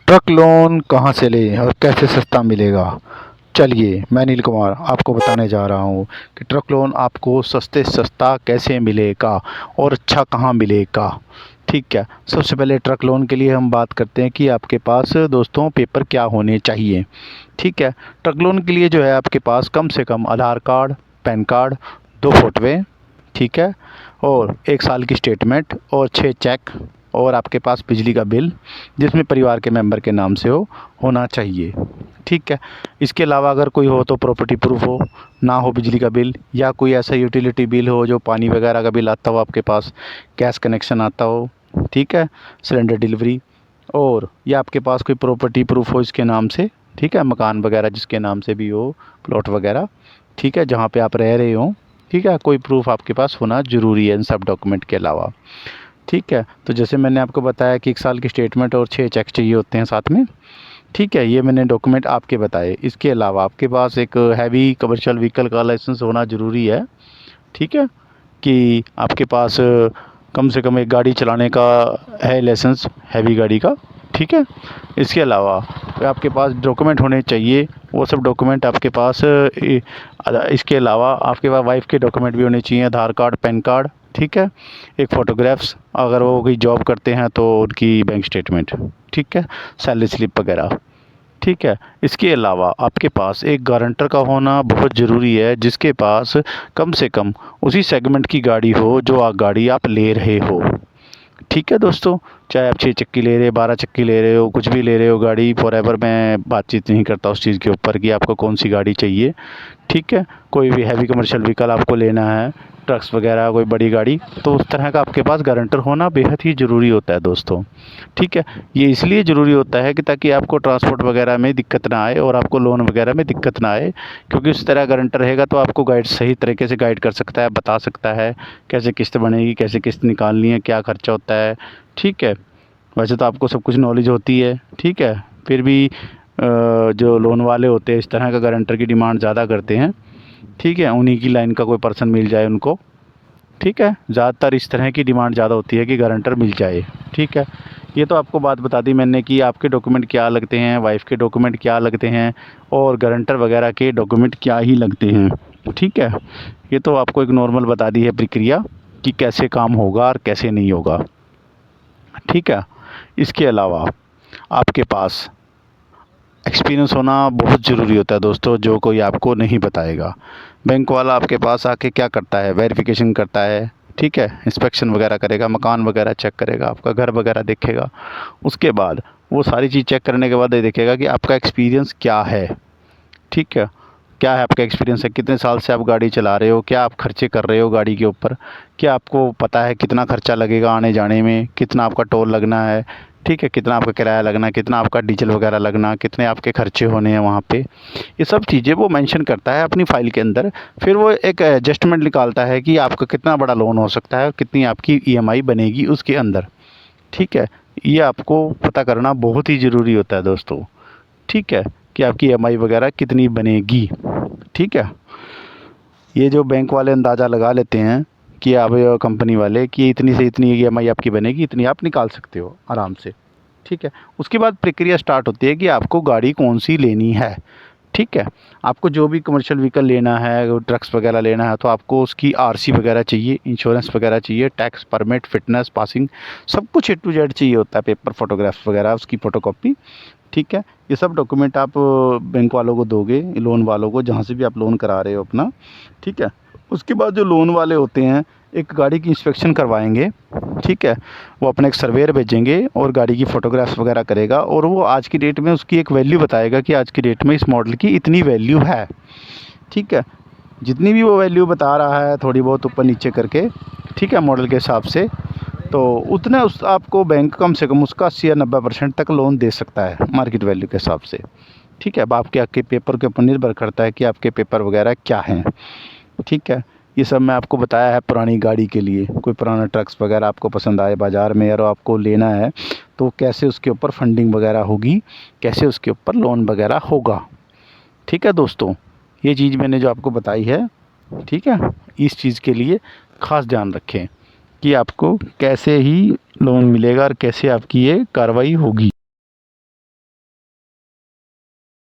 Truck loan कहाँ से लें और कैसे सस्ता मिलेगा। चलिए मैं नील कुमार आपको बताने जा रहा हूँ कि ट्रक लोन आपको सस्ते सस्ता कैसे मिलेगा और अच्छा कहाँ मिलेगा। ठीक है, सबसे पहले ट्रक लोन के लिए हम बात करते हैं कि आपके पास दोस्तों पेपर क्या होने चाहिए। ठीक है, ट्रक लोन के लिए जो है आपके पास कम से कम आधार कार्ड, पैन कार्ड, 2 फोटोएँ, ठीक है, और 1 साल की स्टेटमेंट और 6 चेक, और आपके पास बिजली का बिल जिसमें परिवार के मेंबर के नाम से होना चाहिए। ठीक है, इसके अलावा अगर कोई हो तो प्रॉपर्टी प्रूफ हो, ना हो बिजली का बिल या कोई ऐसा यूटिलिटी बिल हो जो पानी वगैरह का बिल आता हो आपके पास, गैस कनेक्शन आता हो, ठीक है, सिलेंडर डिलीवरी, और या आपके पास कोई प्रॉपर्टी प्रूफ हो इसके नाम से, ठीक है, मकान वगैरह जिसके नाम से भी हो, प्लॉट वगैरह, ठीक है, जहाँ पे आप रह रहे हो, ठीक है, कोई प्रूफ आपके पास होना ज़रूरी है इन सब डॉक्यूमेंट के अलावा। ठीक है, तो जैसे मैंने आपको बताया कि 1 साल की स्टेटमेंट और 6 चेक चाहिए होते हैं साथ में। ठीक है, ये मैंने डॉक्यूमेंट आपके बताए। इसके अलावा आपके पास एक हैवी कमर्शियल व्हीकल का लाइसेंस होना ज़रूरी है। ठीक है, कि आपके पास कम से कम एक गाड़ी चलाने का है लाइसेंस, हैवी गाड़ी का। ठीक है, इसके अलावा आपके पास डॉक्यूमेंट होने चाहिए, वो सब डॉक्यूमेंट आपके पास इसके अलावा आपके पास वाइफ के डॉक्यूमेंट भी होने चाहिए, आधार कार्ड, पैन कार्ड, ठीक है, एक फ़ोटोग्राफ्स, अगर वो कोई जॉब करते हैं तो उनकी बैंक स्टेटमेंट, ठीक है, सैलरी स्लिप वगैरह। ठीक है, इसके अलावा आपके पास एक गारंटर का होना बहुत ज़रूरी है जिसके पास कम से कम उसी सेगमेंट की गाड़ी हो जो गाड़ी आप ले रहे हो। ठीक है दोस्तों, चाहे आप 6 चक्की ले रहे, 12 चक्की ले रहे हो, कुछ भी ले रहे हो गाड़ी, फॉरएवर मैं बातचीत नहीं करता उस चीज़ के ऊपर कि आपको कौन सी गाड़ी चाहिए। ठीक है, कोई भी हैवी कमर्शियल व्हीकल आपको लेना है, ट्रक्स वगैरह कोई बड़ी गाड़ी, तो उस तरह का आपके पास गारंटर होना बेहद ही ज़रूरी होता है दोस्तों। ठीक है, ये इसलिए ज़रूरी होता है कि ताकि आपको ट्रांसपोर्ट वगैरह में दिक्कत ना आए और आपको लोन वगैरह में दिक्कत ना आए, क्योंकि उस तरह गारंटर रहेगा तो आपको गाइड सही तरीके से गाइड कर सकता है, बता सकता है कैसे किस्त बनेगी, कैसे किस्त निकालनी है, क्या खर्चा होता है। ठीक है, वैसे तो आपको सब कुछ नॉलेज होती है। ठीक है, फिर भी जो लोन वाले होते हैं इस तरह का गारंटर की डिमांड ज़्यादा करते हैं। ठीक है, उन्हीं की लाइन का कोई पर्सन मिल जाए उनको। ठीक है, ज़्यादातर इस तरह की डिमांड ज़्यादा होती है कि गारंटर मिल जाए। ठीक है, ये तो आपको बात बता दी मैंने कि आपके डॉक्यूमेंट क्या लगते हैं, वाइफ के डॉक्यूमेंट क्या लगते हैं, और गारंटर वगैरह के डॉक्यूमेंट क्या ही लगते हैं। ठीक है, ये तो आपको एक नॉर्मल बता दी है प्रक्रिया कि कैसे काम होगा और कैसे नहीं होगा। ठीक है, इसके अलावा आपके पास एक्सपीरियंस होना बहुत ज़रूरी होता है दोस्तों, जो कोई आपको नहीं बताएगा। बैंक वाला आपके पास आके क्या करता है, वेरिफिकेशन करता है, ठीक है, इंस्पेक्शन वगैरह करेगा, मकान वगैरह चेक करेगा, आपका घर वगैरह देखेगा। उसके बाद वो सारी चीज़ चेक करने के बाद ये देखेगा कि आपका एक्सपीरियंस क्या है। ठीक है, क्या है आपका एक्सपीरियंस है, कितने साल से आप गाड़ी चला रहे हो, क्या आप खर्चे कर रहे हो गाड़ी के ऊपर, क्या आपको पता है कितना खर्चा लगेगा आने जाने में, कितना आपका टोल लगना है, ठीक है, कितना आपका किराया लगना है, कितना आपका डीजल वगैरह लगना, कितने आपके खर्चे होने हैं वहाँ पे, ये सब चीज़ें वो मेंशन करता है अपनी फ़ाइल के अंदर। फिर वो एक एडजस्टमेंट निकालता है कि आपका कितना बड़ा लोन हो सकता है और कितनी आपकी ईएमआई बनेगी उसके अंदर। ठीक है, ये आपको पता करना बहुत ही ज़रूरी होता है दोस्तों। ठीक है, कि आपकी ईएमआई वगैरह कितनी बनेगी। ठीक है, ये जो बैंक वाले अंदाज़ा लगा लेते हैं कि आप कंपनी वाले कि इतनी से इतनी ईएमआई आपकी बनेगी, इतनी आप निकाल सकते हो आराम से। ठीक है, उसके बाद प्रक्रिया स्टार्ट होती है कि आपको गाड़ी कौन सी लेनी है। ठीक है, आपको जो भी कमर्शियल व्हीकल लेना है, ट्रक्स वगैरह लेना है, तो आपको उसकी आरसी वगैरह चाहिए, इंश्योरेंस वगैरह चाहिए, टैक्स परमिट, फिटनेस, पासिंग, सब कुछ ए टू जेड चाहिए होता है, पेपर, फोटोग्राफ्स वगैरह, उसकी फ़ोटोकॉपी। ठीक है, ये सब डॉक्यूमेंट आप बैंक वालों को दोगे, लोन वालों को, जहाँ से भी आप लोन करा रहे हो अपना। ठीक है, उसके बाद जो लोन वाले होते हैं एक गाड़ी की इंस्पेक्शन करवाएंगे। ठीक है, वो अपने एक सर्वेयर भेजेंगे और गाड़ी की फ़ोटोग्राफ्स वगैरह करेगा, और वो आज की डेट में उसकी एक वैल्यू बताएगा कि आज की डेट में इस मॉडल की इतनी वैल्यू है। ठीक है, जितनी भी वो वैल्यू बता रहा है थोड़ी बहुत ऊपर नीचे करके, ठीक है, मॉडल के हिसाब से, तो उतना उस आपको बैंक कम से कम उसका 80 या 90% तक लोन दे सकता है मार्केट वैल्यू के हिसाब से। ठीक है, अब आपके पेपर के ऊपर निर्भर करता है कि आपके पेपर वगैरह क्या हैं। ठीक है, ये सब मैं आपको बताया है पुरानी गाड़ी के लिए। कोई पुराना ट्रक्स वगैरह आपको पसंद आए बाज़ार में और आपको लेना है, तो कैसे उसके ऊपर फंडिंग वगैरह होगी, कैसे उसके ऊपर लोन वगैरह होगा। ठीक है दोस्तों, ये चीज़ मैंने जो आपको बताई है, ठीक है, इस चीज़ के लिए ख़ास ध्यान रखें कि आपको कैसे ही लोन मिलेगा और कैसे आपकी ये कार्रवाई होगी।